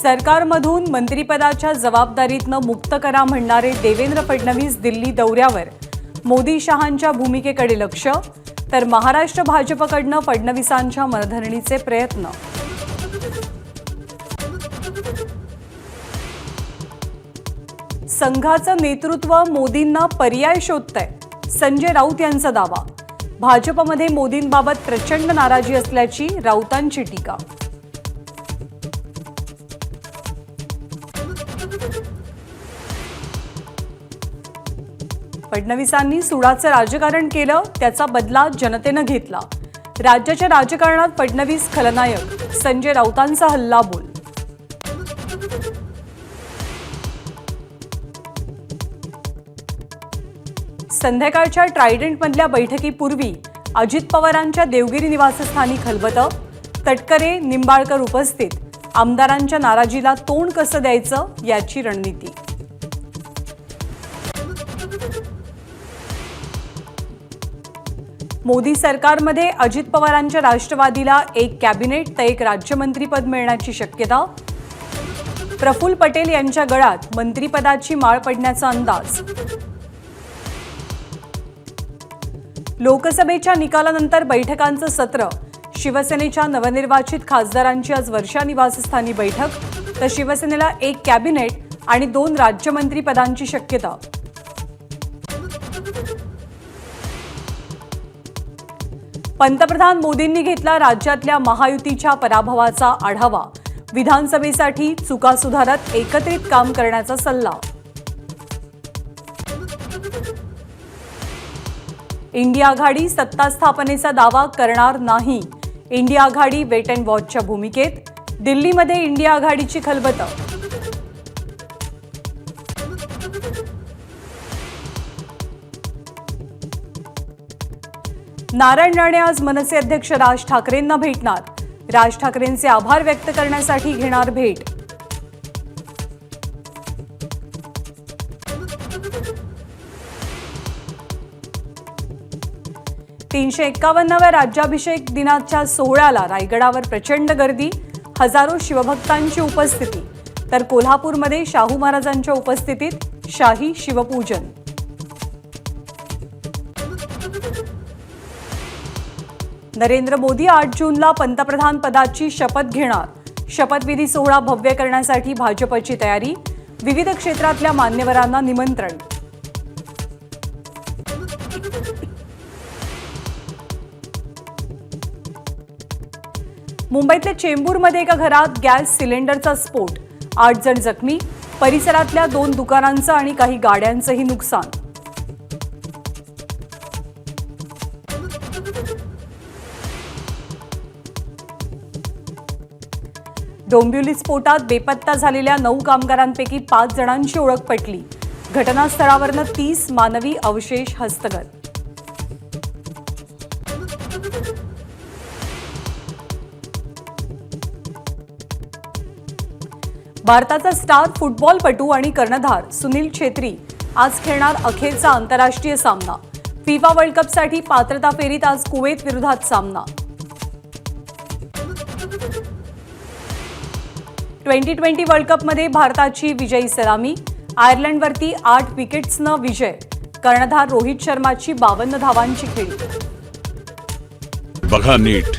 सरकारमधून मंत्रिपदाच्या जबाबदारीतनं मुक्त करा म्हणणारे देवेंद्र फडणवीस दिल्ली दौऱ्यावर मोदी शहांच्या भूमिकेकडे लक्ष, तर महाराष्ट्र भाजपकडनं फडणवीसांच्या मनधरणीचे प्रयत्न. संघाचं नेतृत्व मोदींना पर्याय शोधतंय, संजय राऊत यांचा दावा. भाजपमध्ये मोदींबाबत प्रचंड नाराजी असल्याची राऊतांची टीका. फडणवीसांनी सुडाचं राजकारण केलं, त्याचा बदला जनतेनं घेतला. राज्याच्या राजकारणात फडणवीस खलनायक, संजय राऊतांचा हल्लाबोल. संध्याकाळच्या ट्रायडंटमधल्या बैठकीपूर्वी अजित पवारांच्या देवगिरी निवासस्थानी खलबतं. तटकरे, निंबाळकर उपस्थित. आमदारांच्या नाराजीला तोंड कसं द्यायचं याची रणनीती. मोदी सरकारमध्ये अजित पवारांच्या राष्ट्रवादीला एक कॅबिनेट तर एक राज्यमंत्रीपद मिळण्याची शक्यता. प्रफुल्ल पटेल यांच्या गळात मंत्रिपदाची माळ पडण्याचा अंदाज. लोकसभेच्या निकालानंतर बैठकांचं सत्र. शिवसेनेच्या नवनिर्वाचित खासदारांची आज वर्षा निवासस्थानी बैठक, तर शिवसेनेला एक कॅबिनेट आणि 2 राज्यमंत्री पदांची शक्यता. पंतप्रधान मोदींनी घेतला राज्यातल्या महायुतीच्या पराभवाचा आढावा. विधानसभेसाठी चुका सुधारत एकत्रित काम करण्याचा सल्ला. इंडिया आघाडी सत्ता स्थापनेचा दावा करणार नाही. इंडिया आघाडी वेट अँड वॉचच्या भूमिकेत. दिल्लीमध्ये इंडिया आघाडीची खलबतं. नारायण राणे आज मनसे अध्यक्ष राज ठाकरेंना भेटणार. राज ठाकरेंचे आभार व्यक्त करण्यासाठी घेणार भेट. तीनशे 51व्या राज्याभिषेक दिनाच्या सोहळ्याला रायगडावर प्रचंड गर्दी. हजारो शिवभक्तांची उपस्थिती, तर कोल्हापूरमध्ये शाहू महाराजांच्या उपस्थितीत शाही शिवपूजन. नरेंद्र मोदी 8 जूनला पंतप्रधान पदाची शपथ घेणार. शपथविधी सोहळा भव्य करण्यासाठी भाजपची तयारी. विविध क्षेत्रातल्या मान्यवरांना निमंत्रण. मुंबईतल्या चेंबूरमध्ये एका घरात गॅस सिलेंडरचा स्फोट. 8 जण जखमी. परिसरातल्या 2 दुकानांचं आणि काही गाड्यांचंही नुकसान. डोंबिवली स्फोटात बेपत्ता झालेल्या 9 कामगारांपैकी 5 जणांची ओळख पटली. घटनास्थळावरनं 30 मानवी अवशेष हस्तगत. भारताचा स्टार फुटबॉलपटू आणि कर्णधार सुनील छेत्री आज खेळणार अखेरचा आंतरराष्ट्रीय सामना. फिफा वर्ल्ड कपसाठी पात्रता फेरीत आज कुवेत विरोधात सामना. 2020 वर्ल्ड कपमध्ये भारताची विजयी सलामी. आयर्लंडवरती 8 विकेट्सनं विजय. कर्णधार रोहित शर्माची 52 धावांची खेळी. बघा नीट.